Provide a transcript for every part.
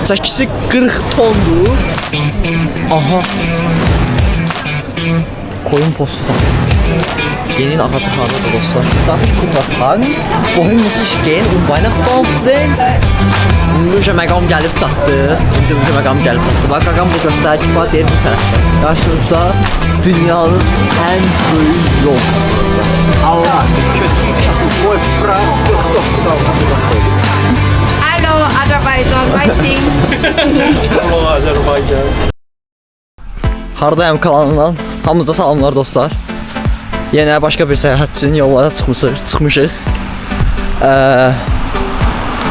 Çəkisi 40 tondur. Aha. Koyun postu. Yeni ağacı harada dostlar. Darf ich kurz was fragen? Wohin muss ich gehen, um Weihnachtsbaum zu sehen? Müjə məqam gəlib çatdı. İndi müjə məqam gəlib çatdı. Bax, qaqam bu göstərici var, deyir bu tərəfdə. Qarşınızda dünyanın ən böyük yol. Allah. Hallo, Aserbaidjan, fighting. Hallo, Aserbaidjan. Hardayam kanalından hamınıza salamlar dostlar. Yenə başqa bir səyahət üçün yollara çıxmışıq.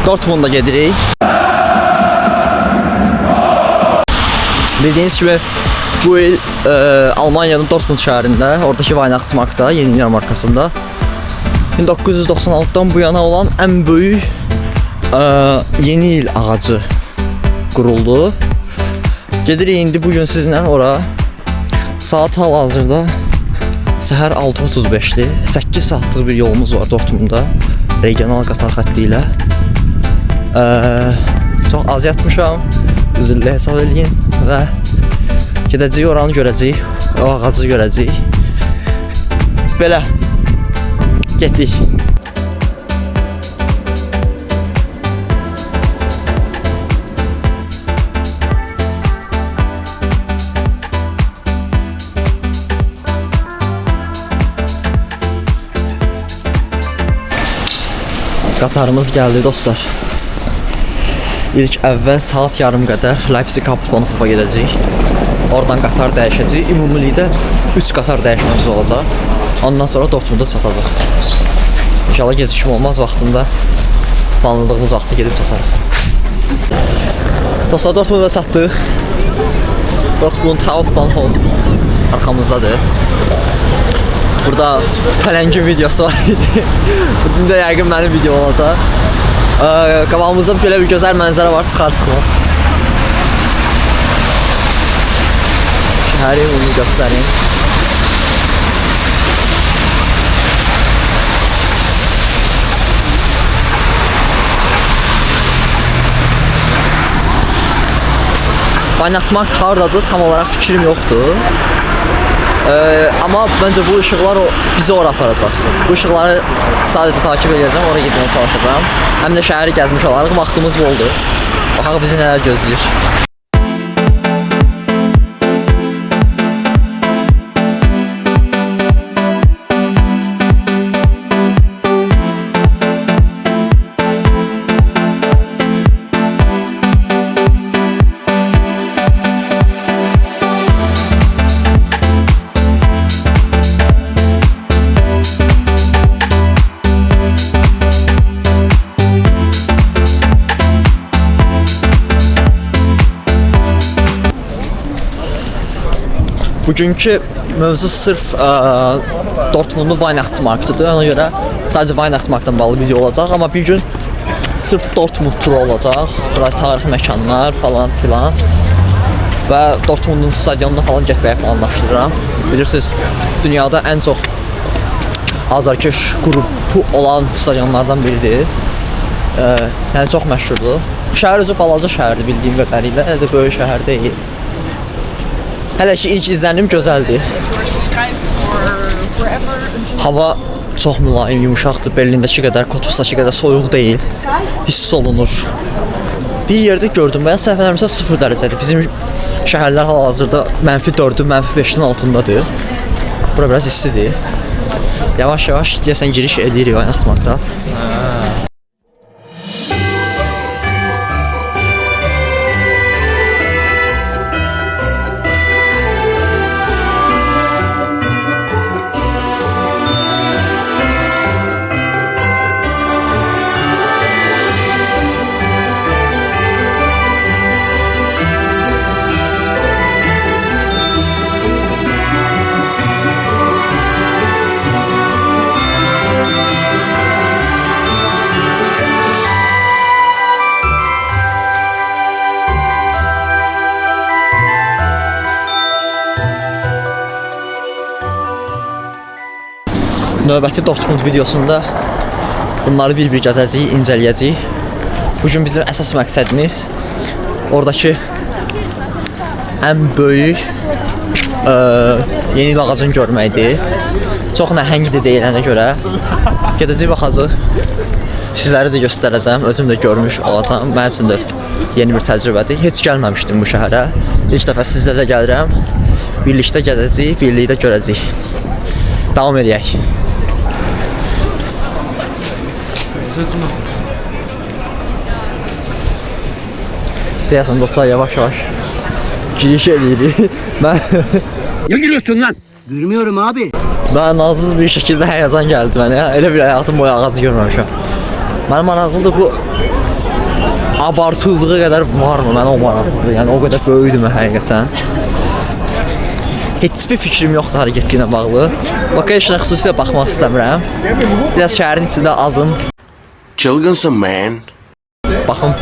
Dortmunda gedirik. Bildiyiniz kimi bu il Almaniyanın Dortmund şəhərində, oradakı Weihnachtsmarktda, Yeni il markasında 1996-dan bu yana olan ən böyük yeni il ağacı quruldu. Gedirik indi bugün sizinlə ora. Saat hal-hazırda səhər 6:35-dir. 8 saatlıq bir yolumuz var Dortmunda, regional qatar xətti ilə. Çox az yatmışam, üzrlə hesab edin və gedəcəyik, oranı görəcəyik, o ağacı görəcəyik. Belə, getdik. Qatarımız gəldi dostlar. İlk əvvəl saat yarım qədər Leipzig Hauptbahnhofa gedəcəyik. Oradan qatar dəyişəcəyik. Ümumilikdə 3 qatar dəyişməmiz olacaq. Ondan sonra Dortmunda çatacaq. İnşallah gecikmə olmaz, vaxtında planladığımız vaxtda gedib çatarıq. Dostlar, Dortmunda çatdıq. Dortmund Hauptbahnhof arxamızdadır. Burada pələngin videosu var idi. Bugün də yəqin mənim video olacaq. Qabağımızda belə bir gözəl mənzərə var, çıxar-çıxmaz. Şəhəri onu göstərim. Weihnachtsmarkt hardadır, tam olaraq fikrim yoxdur. Amma məncə bu ışıqlar bizi ora aparacaq. Bu ışıqları sadəcə takip edəcəm, oraya getməyə çalışacağam. Həm də şəhəri gəzmiş olaraq, vaxtımız boldur. Baxaq bizi nələr gözləyir. Bugünkü mövzu sırf Dortmundun Weihnachtsmarktıdır. Ona görə sadəcə Weihnachtsmarktdan bağlı video olacaq. Amma bir gün sırf Dortmund turu olacaq. Burada tarixi məkanlar falan filan. Və Dortmundun stadionuna falan getməyə planlaşdırıram. Bilirsiniz, dünyada ən çox azarkeş qrupu olan stadionlardan biridir. Yəni çox məşhurdur. Şəhər özü balaca şəhərdir bildiyim qədərilə. Elə də böyük şəhər deyil. Hələ ki ilk izlənim gözəldir. Hava çox mülayim, yumuşaqdır. Berlindəki qədər, Kotbusdakı qədər soyuq deyil. Hiss olunur. Bir yerdə gördüm və ya səhv eləmirəmsə 0 dərəcədir. Bizim şəhərlər hal-hazırda -4-ün, -5-in altındadır. Bura biraz istidir. Yavaş-yavaş deyəsən giriş edirik Weihnachtsmarktda. Növbəti Dortmund videosunda bunları bir-bir gəzəcəyik, incələyəcəyik. Bugün bizim əsas məqsədimiz oradakı ən böyük yeni il ağacını görməkdir. Çox nəhəngdir deyilənə görə. Gedəcək baxacaq. Sizlərə də göstərəcəm. Özüm də görmüş olacağam. Mənim üçün də yeni bir təcrübədir. Heç gəlməmişdim bu şəhərə. İlk dəfə sizlərlə gəlirəm. Birlikdə gələcəyik, birlikdə görəcəyik. Davam edək. Deyəsən dostlar, yavaş-yavaş giriş edirik. Ne gülüyorsun lan? Gülmüyorum abi. Mən nazsız bir şəkildə həyəcan gəldi mənə. Elə bir həyatım boyu ağacı görməmişəm. Mənim maraqlıdır bu abartıldığı qədər varmı? Mənə o maraqlıdır. Yəni o qədər böyükdürmü həqiqətən? Heç bir fikrim yoxdur hərəkəti ilə bağlı. Location-a xüsusilə baxmaq istəmirəm. Biraz şəhərin içində azım. Çılgınsın man. Baxım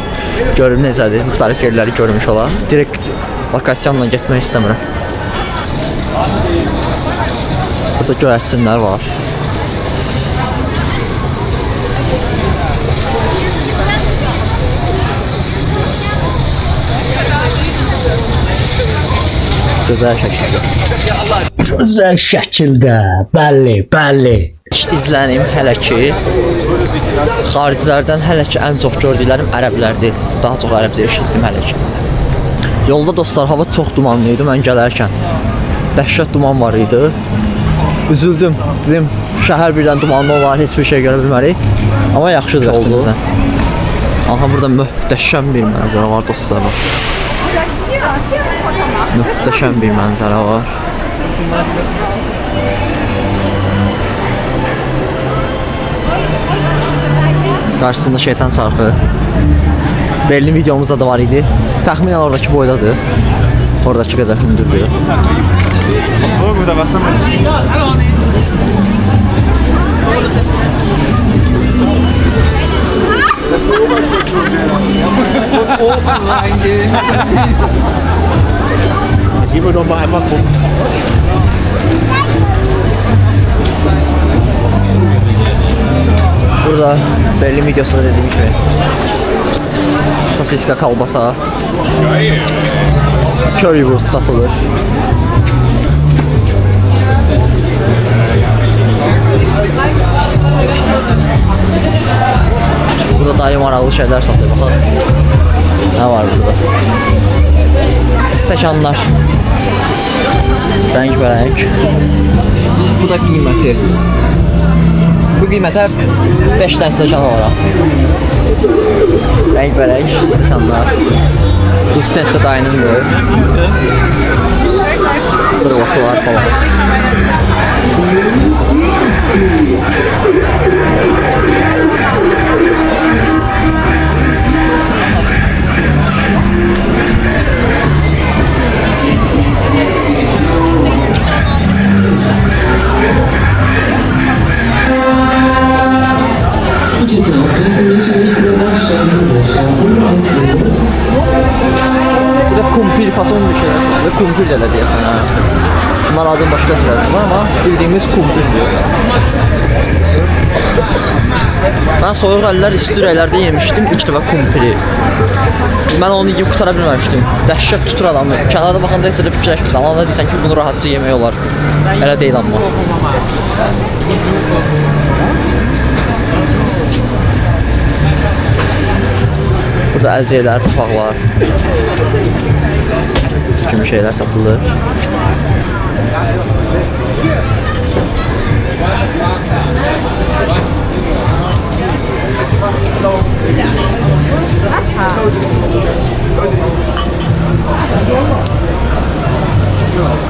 görüm necədir. Müxtəlif yerləri görmüş olar. Direkt lokasiyanla getmək istəmirəm. Burada göyərçinlər var. Gözəl şəkildə. Güzel şekilde. Belli. İzlənim hələ ki. Xaricilərdən hələ ki ən çox gördüklərim ərəblərdir. Daha çox ərəbcə eşitdim hələ ki. Yolda dostlar hava çox dumanlı idi mən gələrkən. Dəhşət duman var idi. Üzüldüm. Dedim şəhər birdən dumanlı olar, heç bir şey görə bilmərik. Amma yaxşıdır oldu. Aha burada möhtəşəm bir mənzərə var dostlar. Möhtəşəm bir mənzərə var. Qarşısında şeytan çarxı. Berlin videomuzda da var idi. Təxminən oradakı boydadır. Oradakı qədər hündürdür. Gib mir doch mal einmal gucken. Burada Berlin videosunda dediğim gibi sosiska, kalbasa, currywurst satılır. Burada dayı maraqlı şeyler satıyor, bakalım. Ne var burada? Stəkanlar. Rəngbərəng. Bu da qiyməti. Bu qiymətə 5 dənə stəkan alaraq. Rəngbərəng stəkanlar. Bu stend də dayınındır. Qırılıqlar falan. Diese Aufweisen nicht nur Anstände der Staaten als Bu da kumpir fason bir şeyler satılır. Kumpir de deyəsən ha. Bunlar adın başqa cürəsi var ama bildiğimiz kumpirdir. Ben soyuq əllər, isti ürəklərdə yemişdim ilk dəfə kumpiri. Ben onu yiyib qutara bilməmişdim. Dəhşət tutur adamı. Kənarda baxanda heç də fikirləşmirsən. Alanda deyirsən ki, bunu rahatca yemək olar. Elə deyil amma. Burada əlcəklər, papaqlar kimi şeylər satılır.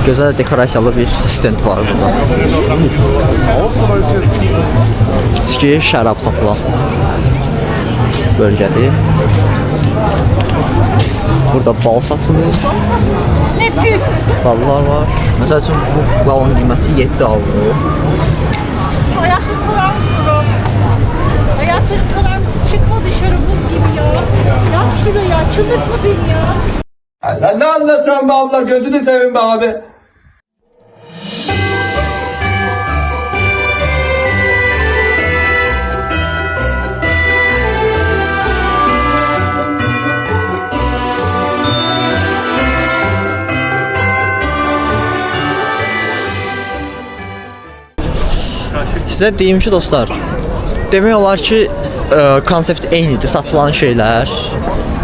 Gözəl dekorasiyalı bir stend var burada. İçki, şərab satılan bölgədir. Burada bal satılır. Ballar var. Məsəl üçün bu balın qiyməti 7 avro. Şu ayaklık sorar mısınız? Ayakları sorar mısın? Çıkma dışarı buz gibi ya. Yap şuraya, çıldırtma beni ya. Sen ne anlatıyorsun be abla, gözünü seveyim be abi. Sizə deyim ki, dostlar, demək olar ki, konsept eynidir. Satılan şeylər,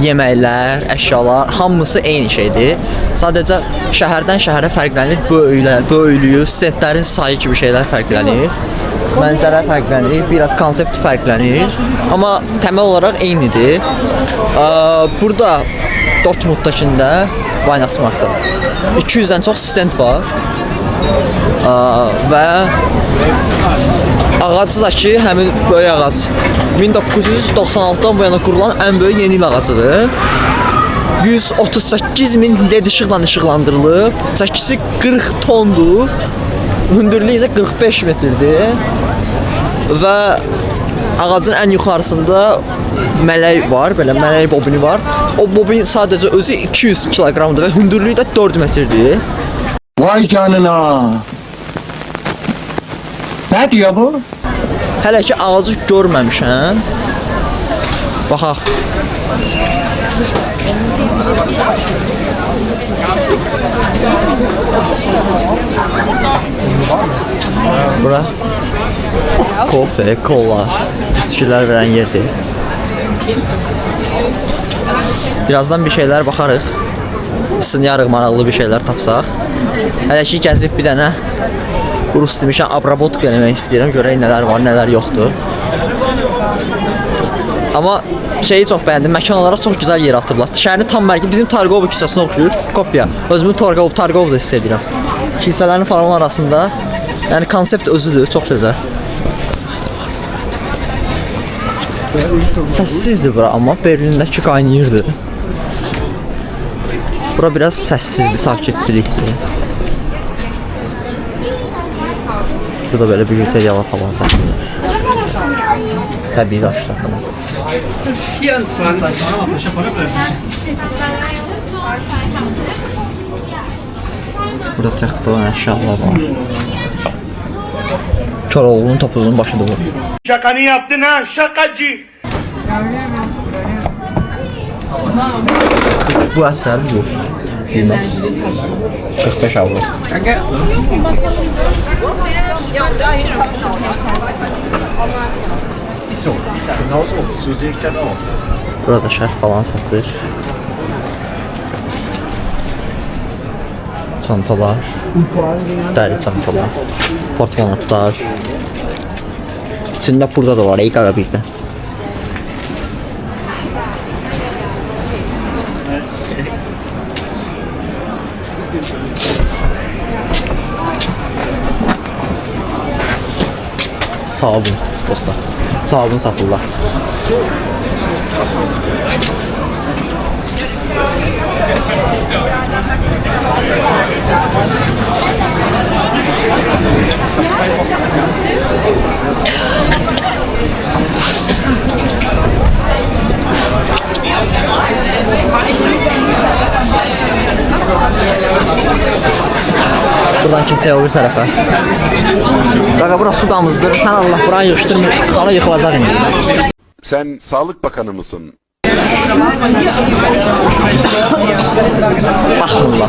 yeməklər, əşyalar, hamısı eyni şeydir. Sadəcə şəhərdən şəhərə fərqlənir. Böyüklüyü, stendlərin sayı kimi şeylər fərqlənir. Mənzərə fərqlənir, biraz konsept fərqlənir. Amma təməl olaraq eynidir. Burada Dortmunddakında Weihnachtsmarktda 200-dən çox stend var. Və ağacı da ki, həmin böyük ağac 1996-dan bu yana qurulan ən böyük yeni il ağacıdır. 138.000 LED işıqla işıqlandırılıb. Çəkisi 40 tondur. Hündürlüyü isə 45 metrdir. Və ağacın ən yuxarısında mələk var, belə mələk bobini var. O bobin sadəcə özü 200 kiloqramdır və hündürlüyü də 4 metrdir. Vay canına. Ne diyor bu? Hələ ki ağacı görməmişəm. Baxaq. Bura kofe, kola, içkilər verən yerdir. Birazdan bir şeylər baxarıq. Sınıyarıq, maraqlı bir şeylər tapsaq. Hələ ki gəzib bir dənə Rus demişəm, abrabotka eləmək istəyirəm. Görək nələr var, nələr yoxdur. Amma şeyi çox bəyəndim. Məkan olaraq çox gözəl yer atıblar. Şəhərin tam mərkəzi bizim Targov küçəsinə oxşuyur. Kopya. Özümü Targovda hiss edirəm. Kilsələrin falan arasında. Yəni konsept özüdür, çox gözəl. Səssizdir bura, amma Berlindəki qaynayırdı. Bura biraz səssizdir, sakitçilikdir. Burada böyle bijuteriyalar falan satılır. Təbii daşlar falan. 24. Burada təxtə olan əşyalar var. Koroğlu'nun topuzunun başıdır bu. Şakanı yaptın ha şakacı. Bu əsər bu. Qiymət 45 avro. Burada şərf falan satır. Çantalar, dəri çantalar, portmanatlar. İçində burada da var, qaqa bir də. Sabun dostlar. Sabun satırlar. Buradan kimseye öbür tarafa. Qaqa burası su damızdır. Sen Allah buranı yığıştırmır. Sana yıkılacaq indi. Sen Sağlık Bakanı mısın?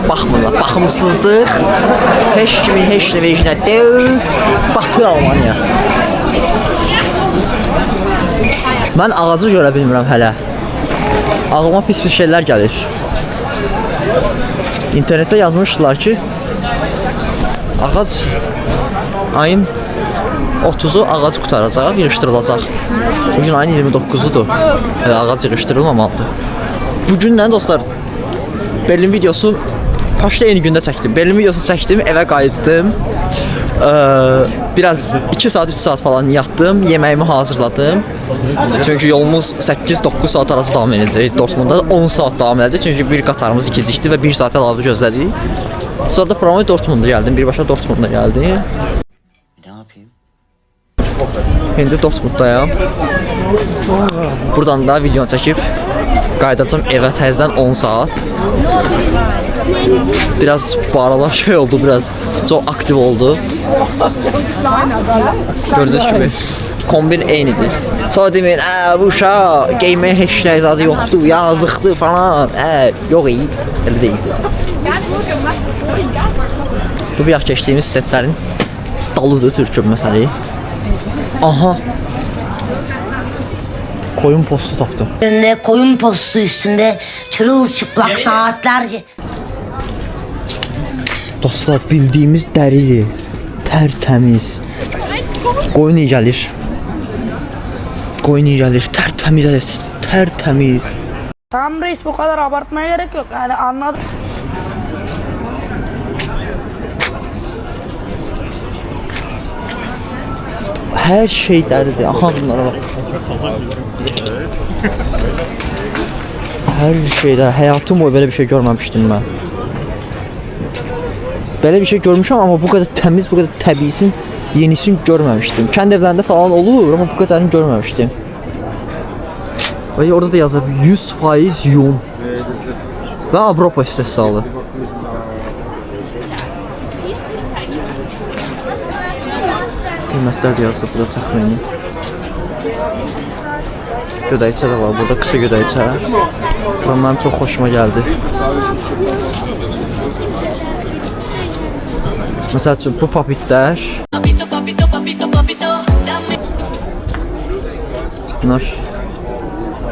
Baxmırlar. Baxımsızlıq. Heç kimin heç nə vecnə deyil. Batır Almanya. Mən ağacı görə bilmirəm hələ. Ağlıma pis şeylər gəlir. İnternetdə yazmışdılar ki, ağac ayın 30'u ağac qutaracaq, yığışdırılacaq. Bugün ayın 29'udur. Ağac yığışdırılmamalıdır. Bugün nə dostlar? Berlin videosu kaçta eyni gündə çəkdim. Berlin videosu çəkdim, evə qayıtdım. Biraz 2 saat 3 saat falan yatdım, yeməyimi hazırladım. Çünkü yolumuz 8-9 saat arası davam edəcək. Dortmundda 10 saat davam edəcək. Çünkü bir qatarımız gecikdi və 1 saat əlavə gözlədik. Sonra da programa Dortmunda gəldim. Birbaşa Dortmunda gəldim. Ne yapayım? İndi Dortmunddayam. Buradan da video çəkib qayıdacağam evə təzədən 10 saat. Biraz bu aralar şey oldu, biraz çok aktif oldu. Gördüğünüz gibi kombin eynidir. Sonra demeyin, bu uşaq geyməyə heç nə zadı yoxdur, yazıqdır falan. Yox iyi, elə deyildir. Bu bir keçdiyimiz setlərin dalıdır Türküm məsələyi. Aha. Koyun postu tapdım. Üstünde koyun postu üstünde çırılçıplak saatlerce. Dostlar, bildiyimiz dəridir. Tərtəmiz. Qoyun iyi gəlir. Qoyun iyi gəlir. Tərtəmiz ədet. Tərtəmiz. Tamam reis, bu kadar abartmaya gerek yok. Yani anladım. Hər şey dəridir. Aha, bunlara bax. Hər şeydə həyatım boyu belə bir şey görməmişdim mən. Belə bir şey görmüşəm, amma bu qədər təmiz, bu qədər təbiisin yenisini görməmişdim. Kənd evlərində falan olur, amma bu qədərini görməmişdim. Və orada da yazır 100% yun və Avropa istehsalı. Qiymətlər yazılıb burada təxmini. Gödəkçə də var, burada qısa gödəkçə. Bu mənim çox xoşuma gəldi. Məsəl üçün bu papitlər. Bunlar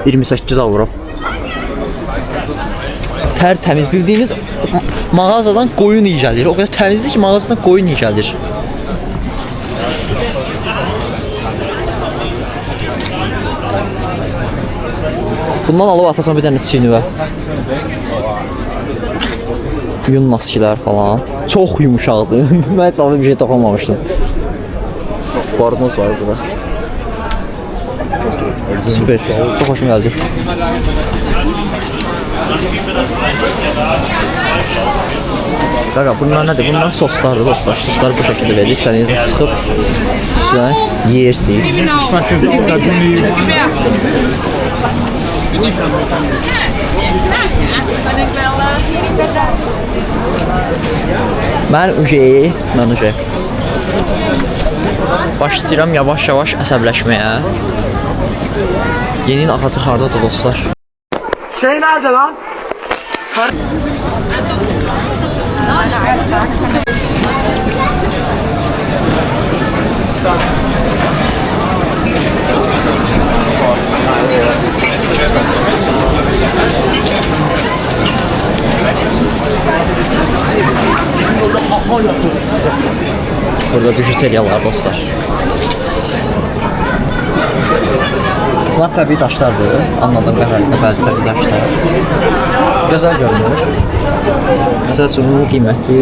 28 avro. Tərtəmiz, bildiyiniz mağazadan qoyun iyi gəlir. O qədər təmizdir ki, mağazadan qoyun iyi gəlir. Bundan alıb atasan bir dənə çiynivə. Yun naskilər falan. Çox yumuşaqdır. Mən heç vaxt bir şey toxunmamışdım. Barnos var burada. Süper. Çox xoşum gəldi. Qaqa, bunlar nədir? Bunlar soslardır dostlar. Sosları bu şəkildə verir. İstədiyinizi sıxıb üstünə yeyirsiniz. Mən uje. Başlayıram yavaş-yavaş əsəbləşməyə. Yeni ağacı hardadır dostlar? Şey nerede lan? Burada bijuteriyalar dostlar. Bunlar təbii daşlardır. Anladığım qədərilə bəzi təbii daşlar. Gözəl görünür. Məsəl üçün bunun qiyməti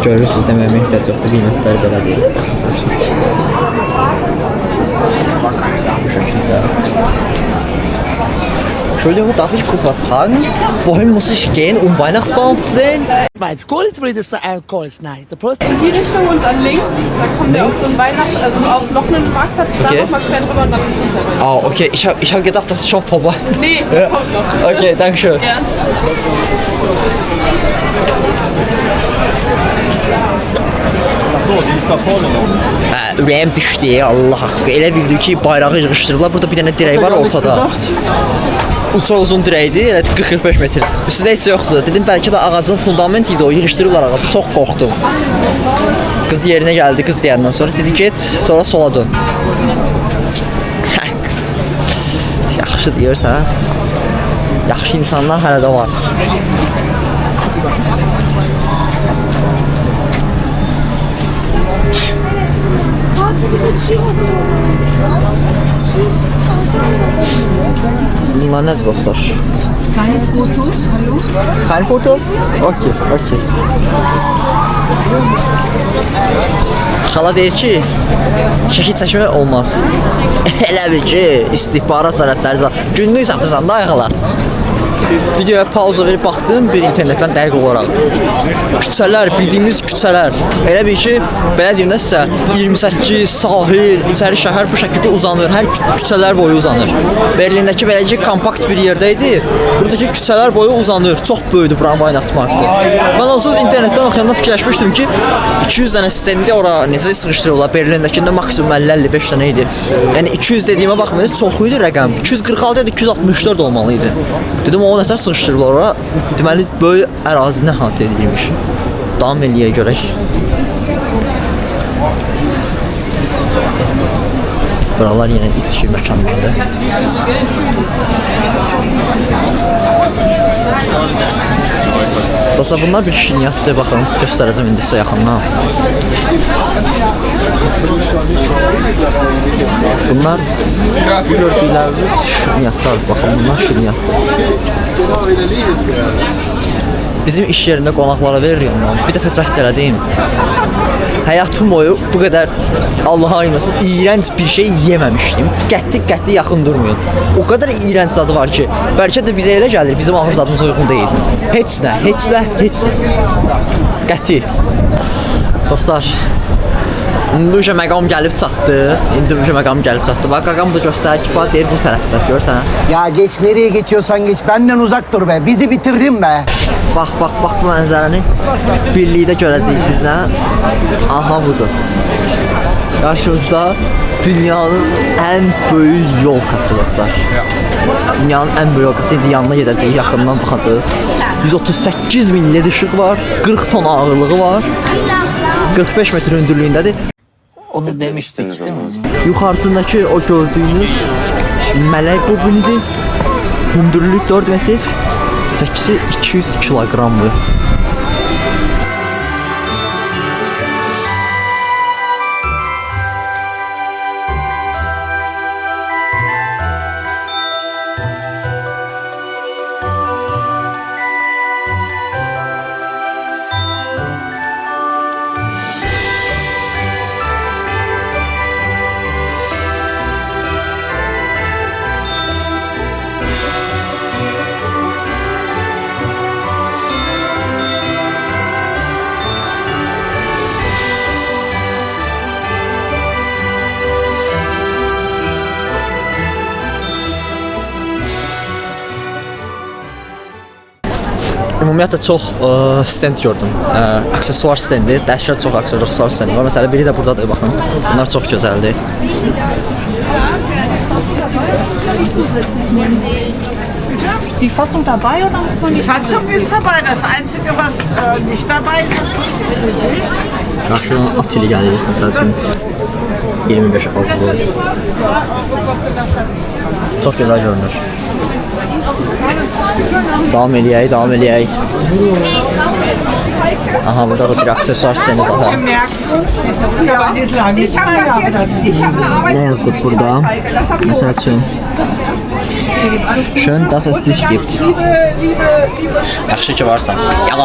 görürsünüz, deməyə ehtiyac yoxdur. Qiymətləri belədir. Məsəl üçün bu şəkildə. Entschuldigung, darf ich kurz was fragen? Wohin muss ich gehen, um Weihnachtsbaum zu sehen? In die Richtung und dann links, da kommt ja auch so ein Weihnachten, also auf noch einen Marktplatz, Okay. da nochmal quer drüber und dann runter. Ah, okay, ich hab gedacht, das ist schon vorbei. Nee, das kommt noch. Okay, danke schön. Ja. Ürəyim düşdü, Allah haqqı. Elə bildim ki, bayrağı yığışdırırlar. Burada bir dənə dirək var ortada. Uçaq uzun dirəkdir, elə 40-45 metr. Üstündə heç yoxdur. Dedim, bəlkə də ağacın fundamenti idi, o yığışdırırlar ağacı. Çox qorxdum. Qız yerinə gəldi, qız deyəndən sonra dedi, get, sonra sola dön. Yaxşı deyirsən. Yaxşı insanlar hələ də var. Bunlar nədir dostlar? Kein Foto? Okey. Xala deyir ki, şəkil çəkmək olmaz. Elə bil ki, istihbarat sənədləri günlük satırsan da xala. Videoya pauza verib baxdım bir internetdən dəqiq olaraq. Küçələr, bildiyimiz küçələr. Elə bil ki, belə deyim də sizə, 28 sahil, içəri şəhər bu şəkildə uzanır. Hər küçələr boyu uzanır. Berlindəki beləcə kompakt bir yerdə idi. Buradakı küçələr boyu uzanır. Çox böyükdür buranın Weihnachtsmarktı. Mən onsuz internetdən oxuyanda fikirləşmişdim ki, 200 dənə sistemdə ora necə sıxışdırırlar. Berlindəkində maksimum 50-55 dənə idi. Yəni 200 dediyimə baxmayın, çox idi rəqəm. 246 idi, 264 olmalı idi. Dedim, o nətər sıxışdırırlar ora. Deməli böyük ərazini əhatə edilmiş. Davam eləyək görək. Buralar yenə içki məkanlardır. Dostlar, bunlar bir şirniyyatdır. Baxın, göstərəcəm indi sizə yaxından. Bunlar gördükləriniz şirniyyatlar. Baxın, bunlar şirniyyatdır. Bizim iş yerində qonaqlara verir ondan. Bir dəfə cəhd elədim. Həyatım boyu bu qədər Allah'a ayırmasın iğrənc bir şey yeməmişdim. Qəti yaxın durmayın. O qədər iğrənc dadı var ki, bəlkə də bizə elə gəlir, bizim ağız dadımıza uyğun deyil. Heç nə. Qəti. Dostlar, indi məqam gəlib çatdı. Bax, qaqam da göstərir ki, bax, deyir bu tərəfdə, görsən. Ya geç nereye geçiyorsan geç benden uzak dur be. Bizi bitirdin be. Bax bu mənzərəni birlikdə görəcəksiniz nə? Aha budur. Qarşımızda dünyanın ən böyük yolkası dostlar. Dünyanın ən böyük yolkası. İndi yanına gedəcəyik, yaxından baxacağıq. 138 min led işıq var, 40 ton ağırlığı var, 45 metr hündürlüyündədir. Onu demiştik değil mi? Yuxarısındakı o gördüyünüz mələk bobinidir. Hündürlük 4 metr, çəkisi 200 kiloqramdır. Ümumiyyətlə çox stend gördüm. Aksesuar stendi, dəhşət çox aksesuar stendi var. Məsələn, biri də buradadır, baxın. Bunlar çox gözəldir. Die Fassung dabei oder muss man die Fassung ist dabei. Das Einzige, was nicht dabei ist, ist Qarşıdan at ili gəlir, məsəl üçün 25 avro. Çox gözəl görünür. Davam eləyək. Aha, burada da bir aksesuar stendi daha. Nə yazıb burada? Məsəl üçün Schön, dass es dich gibt. Yaxşı ki varsan. Ya,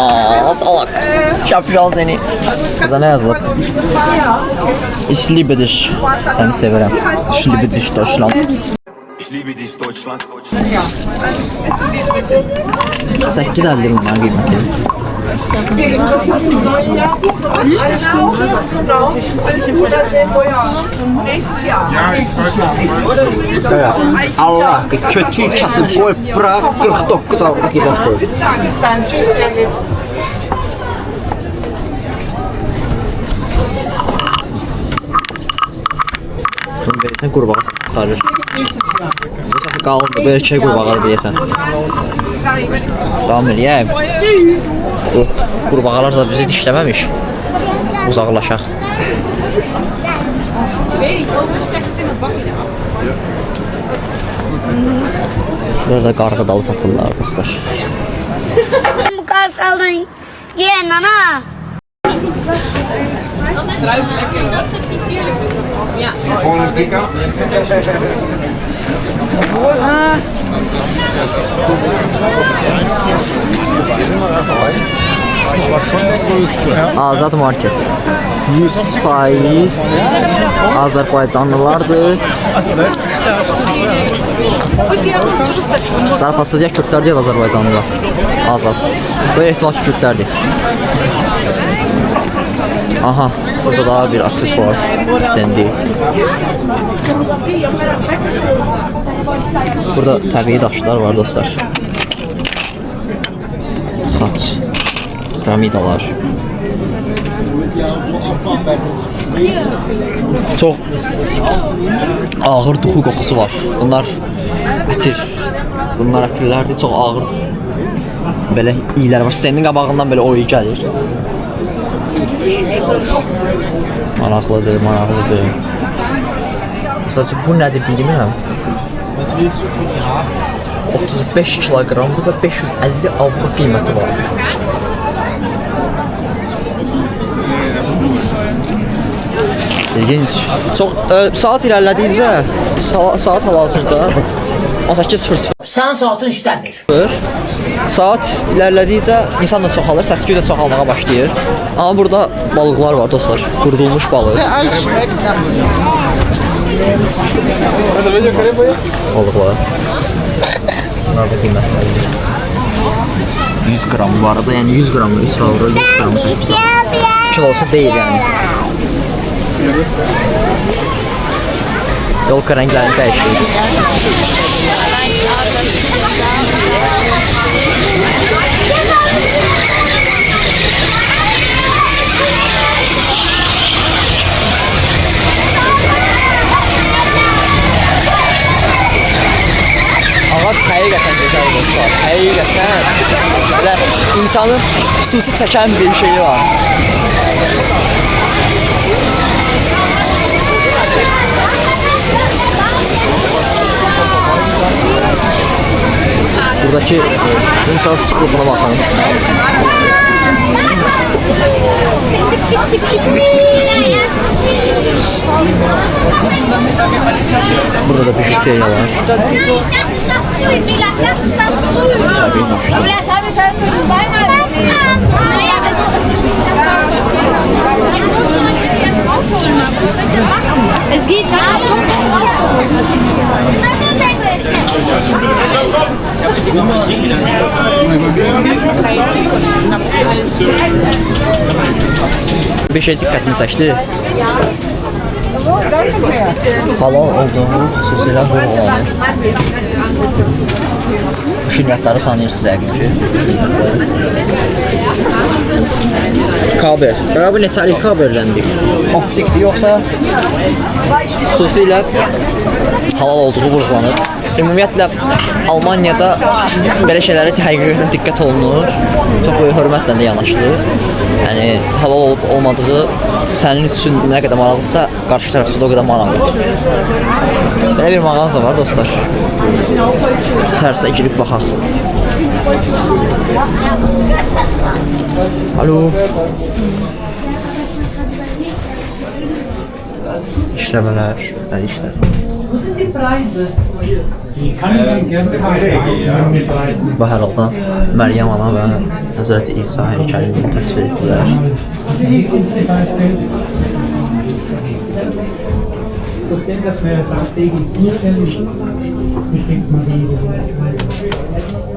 salak. Şapşal seni. Burada nə yazılıb? Ich liebe dich. Səni sevirəm. Ich liebe dich Deutschland. Ich liebe dich Deutschland. 850 bunlar qiyməti. Allah kötü kasıb qoyub bura 49 avro qiymət qoyub. Bunu verirsən qurbağa çıxarır. Bu səsi qalındır, böyle şey qurbağadır deyəsən. Davam eləyəm. Qurbağalar da bizi dişləməmiş. Uzaqlaşaq. Burada qarğıdalı satırlar dostlar. Bu kartalın yiyen ana. Azad market. 100% Azərbaycanlılardır. Zarafatsızca Kürtlər deyil Azərbaycanlılar. Azad. Bu ehtimal ki Kürtlərdir. Aha, burada daha bir aksesuar stendi. Burada təbii daşlar var dostlar. Xaç, piramidalar. Çox ağır duxu qoxusu var. Bunlar ətir. Bunlar ətirlərdir, çox ağır Belə iyilər var. Stendin qabağından belə oyu gəlir. Maraqlıdır, maraqlıdır. Məsələn, bu nədir bilmirəm. 35 kiloqramdır və 550 avro qiyməti var. İlginç. Çox saat irəlilədikcə saat hal-hazırda 18:00. Sen saatın işləmir. Saat ilerledikçe insan da çoxalır, səs-küy də çoxalmağa başlayır. Amma burada balıqlar var dostlar, qurudulmuş balıq. Balıqlar. Bunlar da qiymətlidir. 100 qram bu arada, yəni 100 qramı 3 avro, 100 qramı 8 avro. Kilosu deyil yəni. Yolka rənglərini dəyişir. Ağac həqiqətən gözəl dostlar. Həqiqətən belə insanın xüsusi çəkən bir şeyi var. Buradaki insan sıxlığına baxın. Burada da bir şey var. Es geht Bir şey dikkatimi çəkdi. Halal olduğunu xüsusilə bu olanı. Bu şirniyyatları tanıyırsınız yəqin ki. Kaber. Bu neçəlik kaberləndik? Optikdir yoxsa xüsusilə halal olduğu vurğulanır. Ümumiyyətlə Almaniyada belə şeylərə həqiqətən diqqət olunur. Çox böyük hörmətlə də yanaşılır. Yəni halal olub olmadığı sənin üçün nə qədər maraqlıdırsa, qarşı tərəf üçün də o qədər maraqlıdır. Belə bir mağaza var dostlar. İçərisinə girib baxaq. Alo. İşləmələr, işlər. Bu hər halda Məryəm ana və Həzrəti İsa heykəlini təsvir etdilər.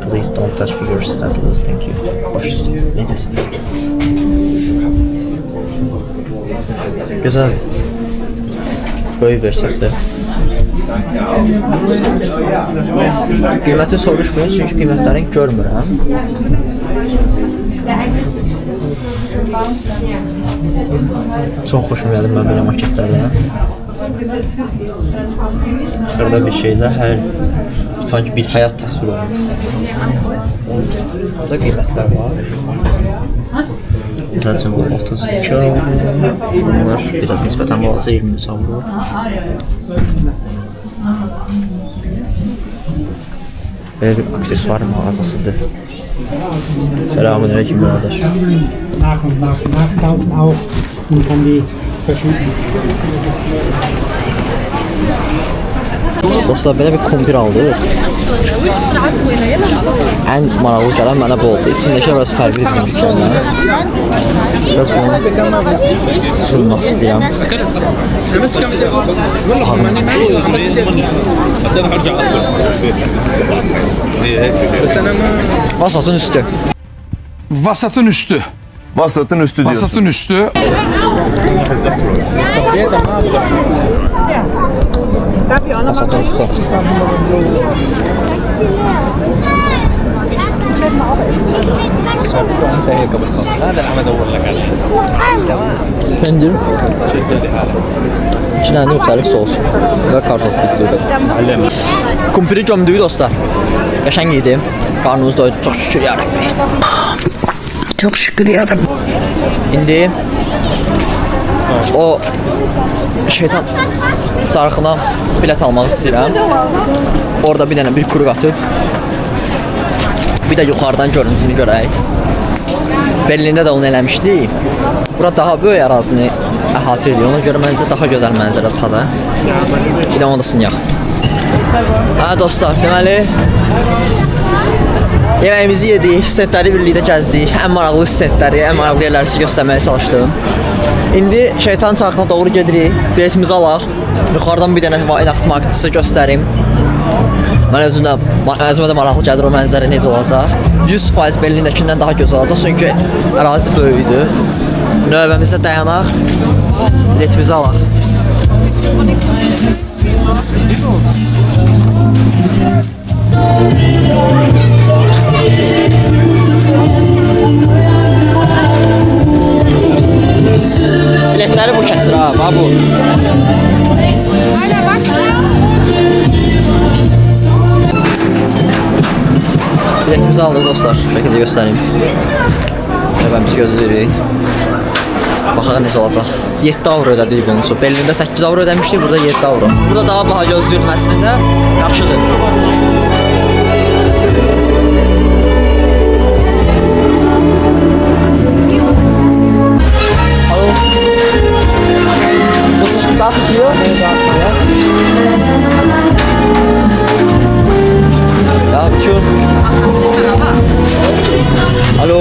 Please don't touch figures, statues, thank you. Baş üstü, necəsidir? Gözəl. Böyük versiyası. Qiyməti soruşmayın, çünki qiymətlərini görmürəm. Çox xoşum gəldi mən belə maketlərdən. Burada bir şeydə hər sanki bir həyat təsvir olunur. Burada qiymətlər var. Məsəl üçün bu 32 avro. Bunlar biraz nisbətən balaca 23 avro. Böyle bir aksesuar mağazasıdır. Selamünaleyküm kardeş. Nachkaufen auch und dann die verschiedenen. Dostlar belə bir kumpir aldıq. Ən maraqlı gələn mənə bu oldu. İçindəki biraz fərqli bizim dükkandan. Biraz bunu sınmaq istəyirəm. Vasatın üstü. Vasatın üstü. Vasatın üstü diyorsun. Vasatın üstü. Vasatın üstü. Pendir. İçine müxtəlif sos və kartof bitdi. Kumpiri gömdüyü dostlar. Qəşəng idi. Qarnımız doydu. Çox şükür ya Rəbbi. Çok şükür yarabbim. İndi o şeytan çarxına bilet almaq istəyirəm. Orada bir dənə bir kuru atıb bir də yuxarıdan görüntünü görək. Berlində də onu eləmişdik. Bura daha böyük ərazini əhatə edir. Ona görə məncə daha gözəl mənzərə çıxacaq. Bir də onu da sınayaq. Hə dostlar, deməli yeməyimizi yedik, stendləri birlikdə gəzdik. Ən maraqlı stendləri, ən maraqlı yerləri sizə göstərməyə çalışdım. İndi şeytan çarxına doğru gedirik. Biletimizi alaq. Yuxarıdan bir dənə Weihnachts marketi sizə göstərim. Mən özümə də maraqlı gəlir o mənzərə necə olacaq. 100% Berlindəkindən daha gözəl olacaq çünki ərazi böyükdür. Növbəmizdə dayanaq. Biletimizi alaq. Biletləri bu kəsir ha, bax bu. Biletimizi aldıq dostlar, şəkildə göstəreyim. Növbəmizi gözləyirik. Baxaq necə olacaq. 7 avro ödədik bunun üçün. Berlində 8 avro ödəmişdik, burada 7 avro. Burada daha baha gözləyirəm əslində, yaxşıdır. Alo. Bu sıçın daha tutuyor. Ya bitiyor. Alo.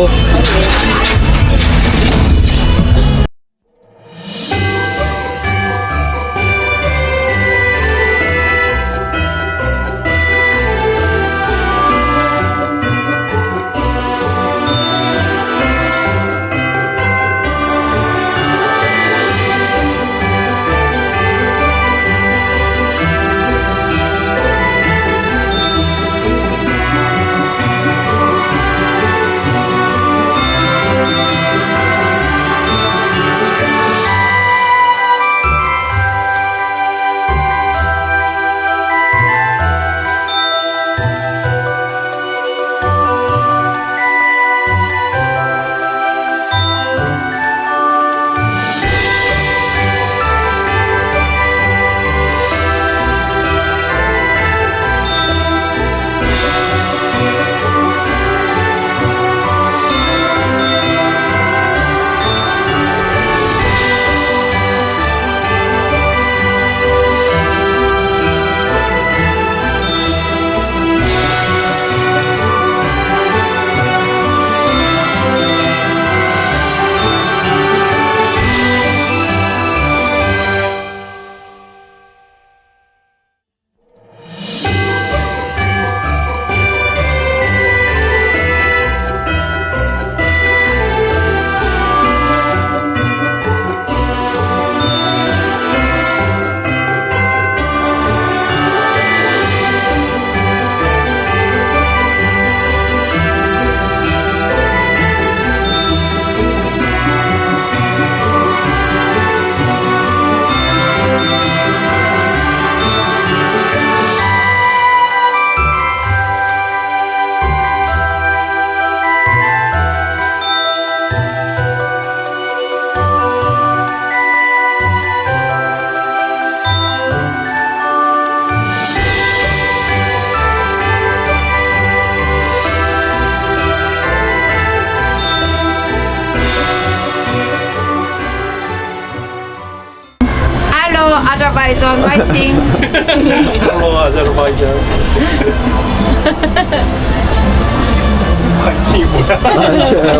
Azerbaijan, waiting. Hello, Azerbaijan.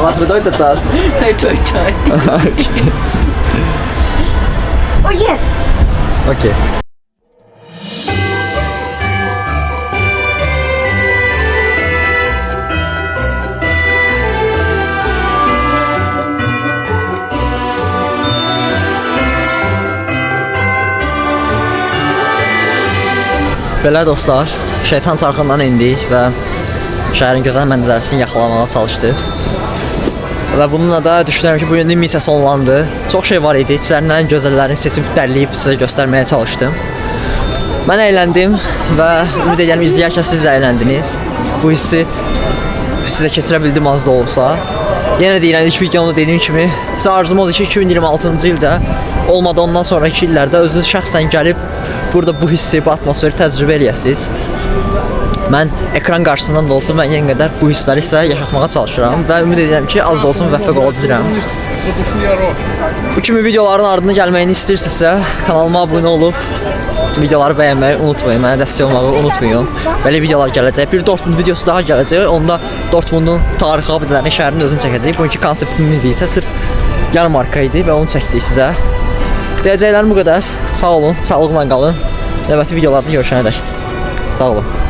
Was bedeutet das? Toi, toi, toi. Oh, jetzt. Okay. Belə dostlar, şeytan çarxından indik və şəhərin gözəl mənzərəsini yaxalamağa çalışdıq. Və bununla da düşünürəm ki, bu günün missiyası sonlandı. Çox şey var idi, içlərindən gözəllərin seçib dərləyib sizə göstərməyə çalışdım. Mən əyləndim və ümid edirəm izləyərkən siz də əyrəndiniz. Bu hissi sizə keçirə bildim az da olsa. Yenə deyirəm, ilk videomda dediyim kimi, sizə arzum odur ki, 2026-cı ildə olmadı ondan sonraki illərdə özünüz şəxsən gəlib burada bu hissi, bu atmosferi təcrübə eləyəsiniz. Mən ekran qarşısından da olsa müəyyən qədər bu hissləri sizə yaşatmağa çalışıram və ümid edirəm ki, az da olsa müvəffəq ola bilirəm. Bu kimi videoların ardına gəlməyini istəyirsinizsə, kanalıma abunə olub videoları bəyənməyi unutmayın, mənə dəstək olmağı unutmayın. Belə videolar gələcək. Bir Dortmund videosu daha gələcək. Onda Dortmundun tarixi abidələrini, şəhərin özünü çəkəcəyik. Bugünkü konseptimiz isə sırf yarım marka idi və onu çəkdik sizə. Deyəcəklərim bu qədər. Sağ olun, sağlıqla qalın. Növbəti videolarda görüşənədək. Sağ olun.